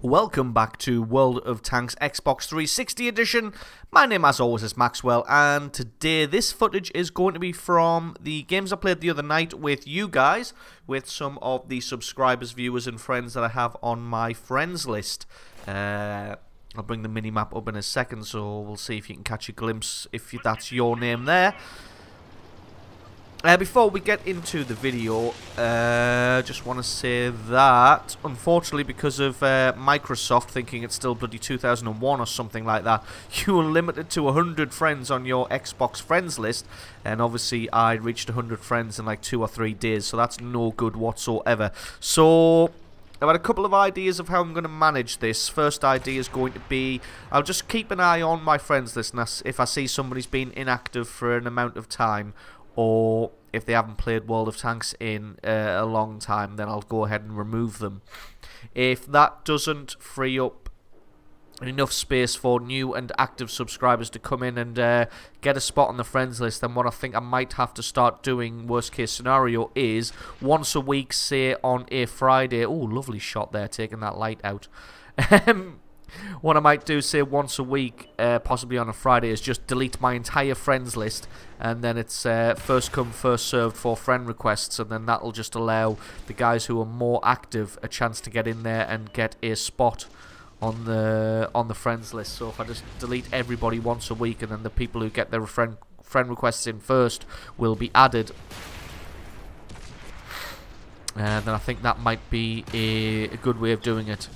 Welcome back to World of Tanks Xbox 360 edition. My name as always is Maxwell, and today this footage is going to be from the games I played the other night with you guys, with some of the subscribers, viewers and friends that I have on my friends list. I'll bring the mini-map up in a second, so we'll see if you can catch a glimpse if that's your name there. Before we get into the video, just want to say that, unfortunately, because of Microsoft thinking it's still bloody 2001 or something like that, you are limited to 100 friends on your Xbox friends list, and obviously I reached 100 friends in like 2 or 3 days, so that's no good whatsoever. So I've had a couple of ideas of how I'm going to manage this. First idea is going to be, I'll just keep an eye on my friends list, and if I see somebody's been inactive for an amount of time, or if they haven't played World of Tanks in a long time, then I'll go ahead and remove them. If that doesn't free up enough space for new and active subscribers to come in and get a spot on the friends list, then what I think I might have to start doing, worst case scenario, is once a week, say on a Friday. Oh, lovely shot there, taking that light out. What I might do, say once a week, possibly on a Friday, is just delete my entire friends list, and then it's first come first served for friend requests, and then that'll just allow the guys who are more active a chance to get in there and get a spot on the friends list. So if I just delete everybody once a week, and then the people who get their friend requests in first will be added, and then I think that might be a good way of doing it.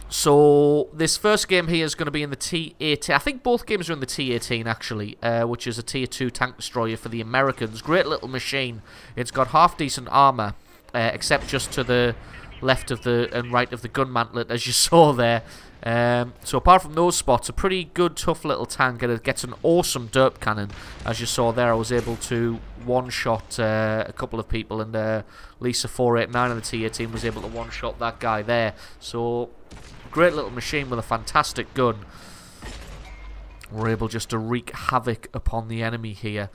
So this first game here is going to be in the T18. I think both games are in the T18 actually, which is a tier 2 tank destroyer for the Americans. Great little machine. It's got half decent armor, except just to the left of the and right of the gun mantlet, as you saw there. So apart from those spots, a pretty good, tough little tank, and it gets an awesome derp cannon. As you saw there, I was able to one-shot a couple of people, and Lisa 489 of the T18 was able to one-shot that guy there. So great little machine with a fantastic gun. We're able just to wreak havoc upon the enemy here.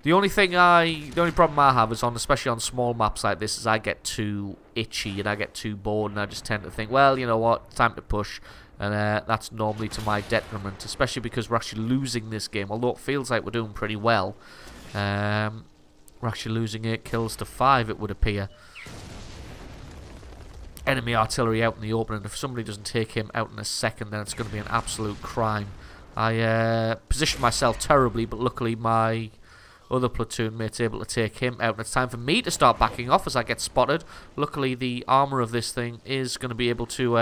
The only problem I have is especially on small maps like this, is I get too itchy and I get too bored, and I just tend to think, well, you know what, time to push, and that's normally to my detriment, especially because we're actually losing this game. Although it feels like we're doing pretty well, we're actually losing 8 kills to 5, it would appear. Enemy artillery out in the open, and if somebody doesn't take him out in a second, then it's going to be an absolute crime. I positioned myself terribly, but luckily my other platoon mate's able to take him out, and it's time for me to start backing off as I get spotted. Luckily the armor of this thing is going to be able to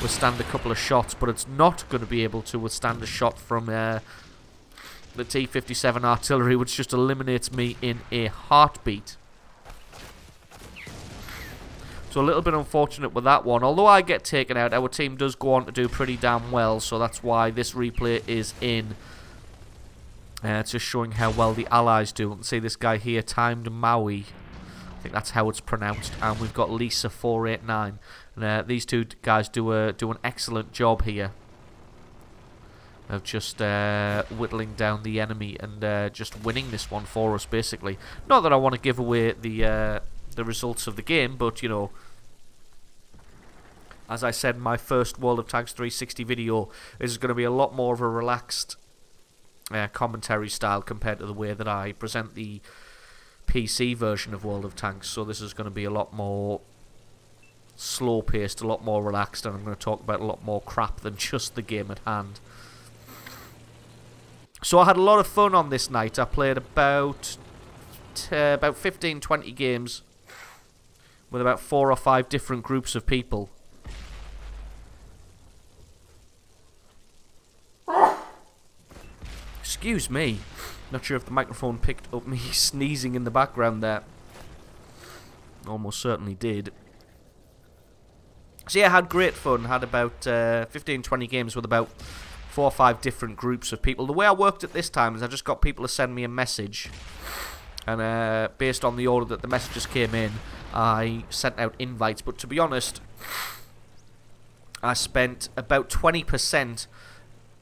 withstand a couple of shots, but it's not going to be able to withstand a shot from the T-57 artillery, which just eliminates me in a heartbeat. So a little bit unfortunate with that one. Although I get taken out, our team does go on to do pretty damn well, so that's why this replay is in. It's just showing how well the Allies do. You can see this guy here, Timed Maui. I think that's how it's pronounced. And we've got Lisa 489. And these two guys do an excellent job here of just whittling down the enemy and just winning this one for us, basically. Not that I want to give away the results of the game, but you know, as I said in my first World of Tanks 360 video, this is going to be a lot more of a relaxed commentary style compared to the way that I present the PC version of World of Tanks. So this is going to be a lot more slow paced, a lot more relaxed, and I'm going to talk about a lot more crap than just the game at hand. So I had a lot of fun on this night. I played about 15-20 games with about 4 or 5 different groups of people. Excuse me. Not sure if the microphone picked up me sneezing in the background there. Almost certainly did. So yeah, I had great fun. Had about 15-20 games with about 4 or 5 different groups of people. The way I worked at this time is I just got people to send me a message, and based on the order that the messages came in, I sent out invites. But to be honest, I spent about 20%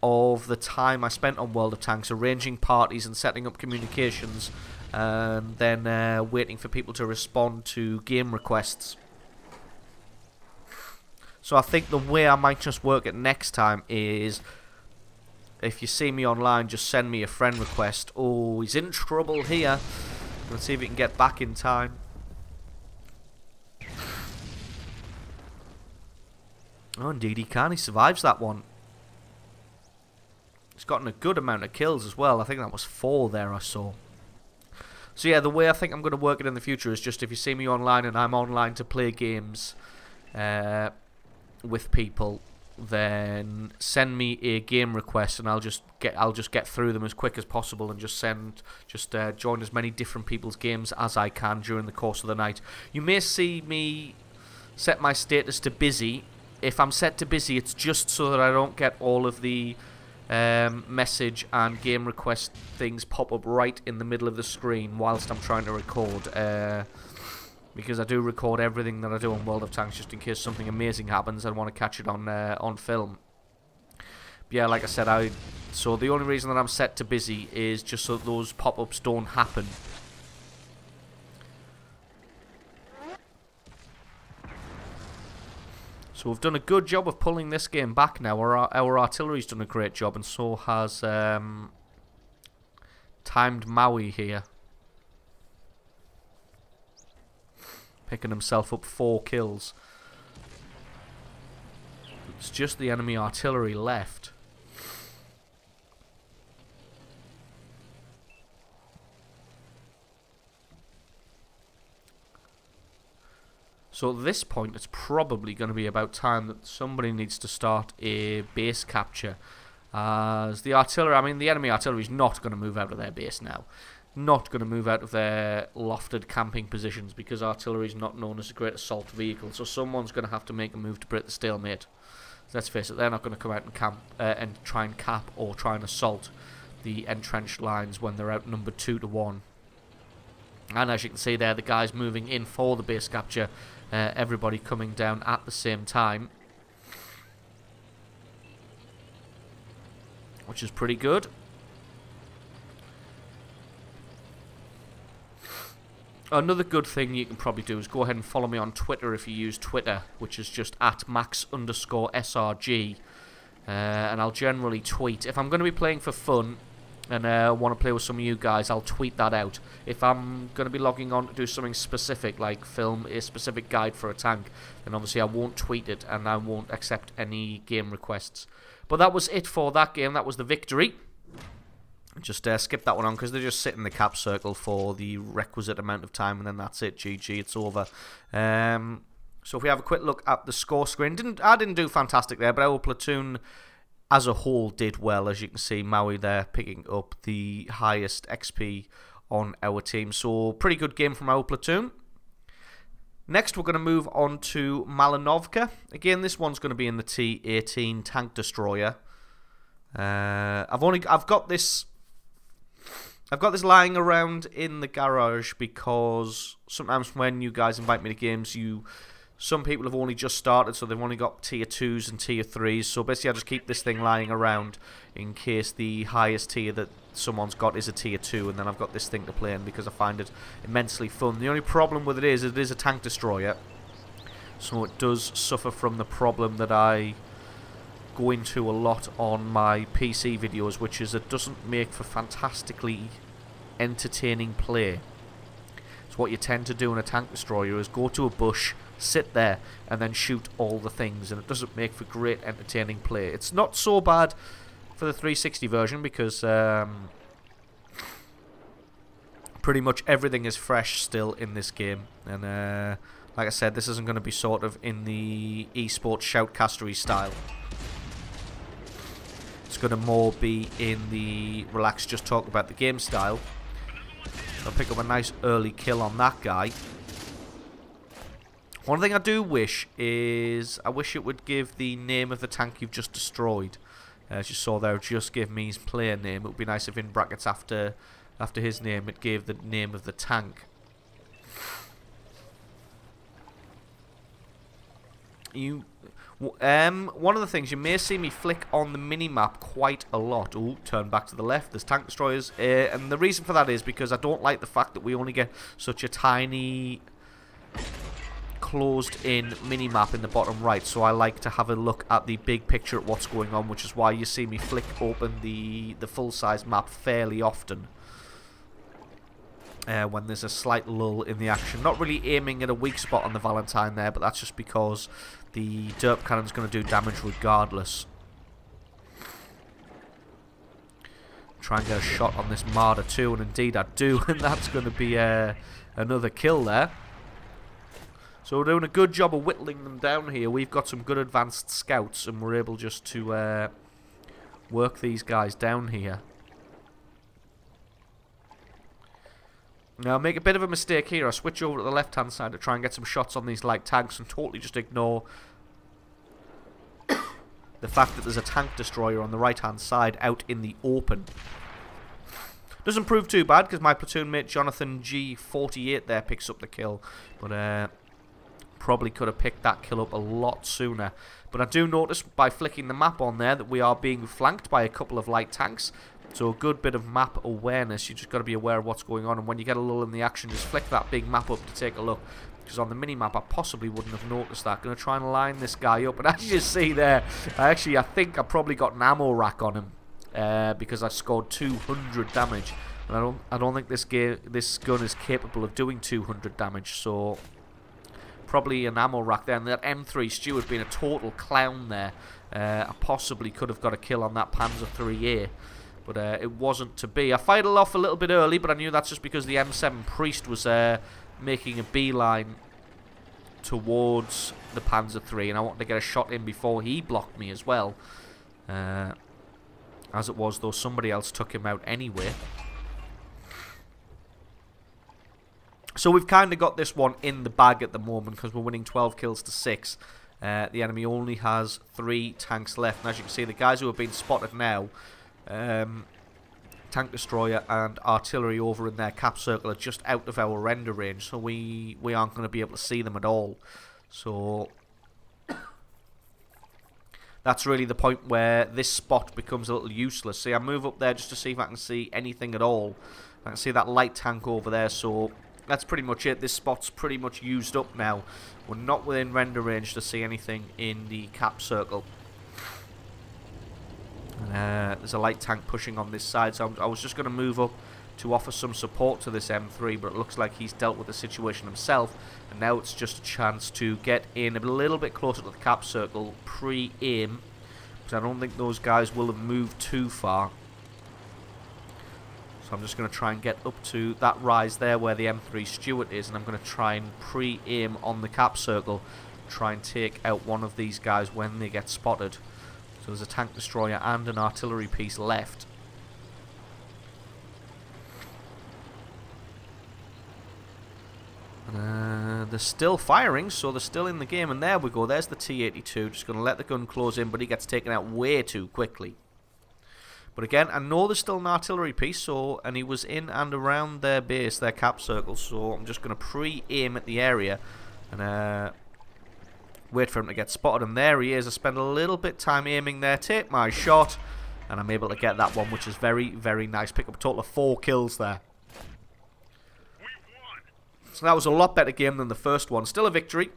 of the time I spent on World of Tanks arranging parties and setting up communications, and then waiting for people to respond to game requests. So I think the way I might just work it next time is, if you see me online, just send me a friend request. Oh, he's in trouble here. Let's see if he can get back in time. Oh, indeed he can. He survives that one. He's gotten a good amount of kills as well. I think that was 4 there I saw. So yeah, the way I think I'm going to work it in the future is just if you see me online and I'm online to play games with people, then send me a game request and I'll just get through them as quick as possible and just join as many different people's games as I can during the course of the night. You may see me set my status to busy. If I'm set to busy, it's just so that I don't get all of the message and game request things pop up right in the middle of the screen whilst I'm trying to record, because I do record everything that I do on World of Tanks just in case something amazing happens. I want to catch it on film. But yeah, like I said, so the only reason that I'm set to busy is just so that those pop-ups don't happen. So we've done a good job of pulling this game back now. Our artillery's done a great job, and so has Timed Maui here. Picking himself up 4 kills. It's just the enemy artillery left. So at this point, it's probably going to be about time that somebody needs to start a base capture. As the artillery, I mean, the enemy artillery is not going to move out of their base now. Not going to move out of their lofted camping positions because artillery is not known as a great assault vehicle. So someone's going to have to make a move to break the stalemate. Let's face it, they're not going to come out and camp and try and cap or try and assault the entrenched lines when they're outnumbered 2 to 1. And as you can see there, the guys moving in for the base capture. Everybody coming down at the same time, which is pretty good. Another good thing you can probably do is go ahead and follow me on Twitter if you use Twitter, which is just @max_SRG. And I'll generally tweet. If I'm going to be playing for fun and want to play with some of you guys, I'll tweet that out. If I'm going to be logging on to do something specific, like film a specific guide for a tank, then obviously I won't tweet it and I won't accept any game requests. But that was it for that game. That was the victory. Just skip that one on because they just sit in the cap circle for the requisite amount of time and then that's it. GG, it's over. So if we have a quick look at the score screen, I didn't do fantastic there, but our platoon as a whole did well. As you can see, Maui there picking up the highest XP on our team. So pretty good game from our platoon. Next we're going to move on to Malinovka. Again, this one's going to be in the T18 tank destroyer. I've got this lying around in the garage because sometimes when you guys invite me to games, some people have only just started, so they've only got tier 2s and tier 3s. So basically I just keep this thing lying around in case the highest tier that someone's got is a tier 2, and then I've got this thing to play in because I find it immensely fun. The only problem with it is a tank destroyer, so it does suffer from the problem that I go into a lot on my PC videos, which is it doesn't make for fantastically entertaining play. So what you tend to do in a tank destroyer is go to a bush, sit there and then shoot all the things, and it doesn't make for great entertaining play. It's not so bad for the 360 version because pretty much everything is fresh still in this game, and like I said, this isn't going to be sort of in the esports shoutcastery style. It's going to more be in the relax, just talk about the game style. I'll pick up a nice early kill on that guy. One thing I do wish is, I wish it would give the name of the tank you've just destroyed. As you saw there, just give me his player name. It would be nice if in brackets after his name it gave the name of the tank. One of the things, you may see me flick on the mini-map quite a lot. Ooh, turn back to the left, there's tank destroyers. And the reason for that is because I don't like the fact that we only get such a tiny closed in mini-map in the bottom right, so I like to have a look at the big picture at what's going on, which is why you see me flick open the full-size map fairly often. When there's a slight lull in the action. Not really aiming at a weak spot on the Valentine there, but that's just because the derp cannon's going to do damage regardless. Try and get a shot on this Marder too, and indeed I do, and that's going to be another kill there. So we're doing a good job of whittling them down here. We've got some good advanced scouts, and we're able just to work these guys down here. Now, I make a bit of a mistake here. I switch over to the left-hand side to try and get some shots on these light tanks and totally just ignore the fact that there's a tank destroyer on the right-hand side out in the open. Doesn't prove too bad because my platoon mate Jonathan G48 there picks up the kill. But probably could have picked that kill up a lot sooner. But I do notice by flicking the map on there that we are being flanked by a couple of light tanks. So a good bit of map awareness. You just got to be aware of what's going on, and when you get a lull in the action, just flick that big map up to take a look. Because on the mini-map, I possibly wouldn't have noticed that. Going to try and line this guy up, and as you see there, I think I probably got an ammo rack on him because I scored 200 damage, and I don't think this gun is capable of doing 200 damage. So probably an ammo rack there, and that M3 Stewart being a total clown there. I possibly could have got a kill on that Panzer IIIA. But it wasn't to be. I fired it off a little bit early, but I knew that's just because the M7 Priest was making a beeline towards the Panzer III, and I wanted to get a shot in before he blocked me as well. As it was, though, somebody else took him out anyway. So we've kind of got this one in the bag at the moment because we're winning 12 kills to 6. The enemy only has 3 tanks left, and as you can see, the guys who have been spotted now, tank destroyer and artillery over in their cap circle are just out of our render range, so we aren't going to be able to see them at all. So that's really the point where this spot becomes a little useless. See, I move up there just to see if I can see anything at all. I can see that light tank over there, so that's pretty much it. This spot's pretty much used up now. We're not within render range to see anything in the cap circle. There's a light tank pushing on this side, so I was just going to move up to offer some support to this M3, but it looks like he's dealt with the situation himself, and now it's just a chance to get in a little bit closer to the cap circle, pre-aim, because I don't think those guys will have moved too far. So I'm just going to try and get up to that rise there where the M3 Stewart is, and I'm going to try and pre-aim on the cap circle, try and take out one of these guys when they get spotted. So there's a tank destroyer and an artillery piece left. They're still firing, so they're still in the game, and there we go. There's the T18, just going to let the gun close in, but he gets taken out way too quickly. But again, I know there's still an artillery piece, and he was in and around their base, their cap circle, so I'm just going to pre-aim at the area, and wait for him to get spotted, and there he is. I spend a little bit of time aiming there, take my shot, and I'm able to get that one, which is very, very nice. Pick up a total of 4 kills there. So that was a lot better game than the first one. Still a victory,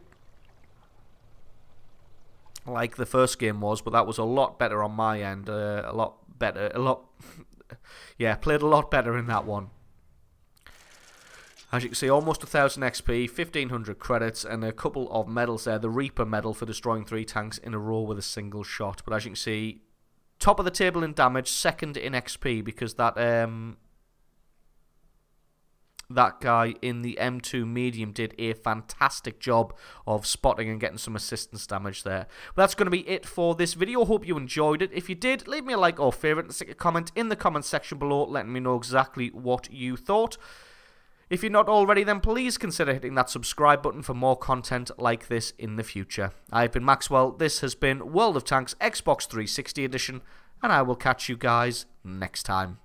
like the first game was, but that was a lot better on my end. A lot better, yeah, played a lot better in that one. As you can see, almost 1000 XP, 1500 credits, and a couple of medals there. The Reaper medal for destroying 3 tanks in a row with a single shot. But as you can see, top of the table in damage, second in XP, because that guy in the M2 medium did a fantastic job of spotting and getting some assistance damage there. But that's going to be it for this video. Hope you enjoyed it. If you did, leave me a like or favourite and stick a comment in the comment section below letting me know exactly what you thought. If you're not already, then please consider hitting that subscribe button for more content like this in the future. I've been Maxwell, this has been World of Tanks Xbox 360 Edition, and I will catch you guys next time.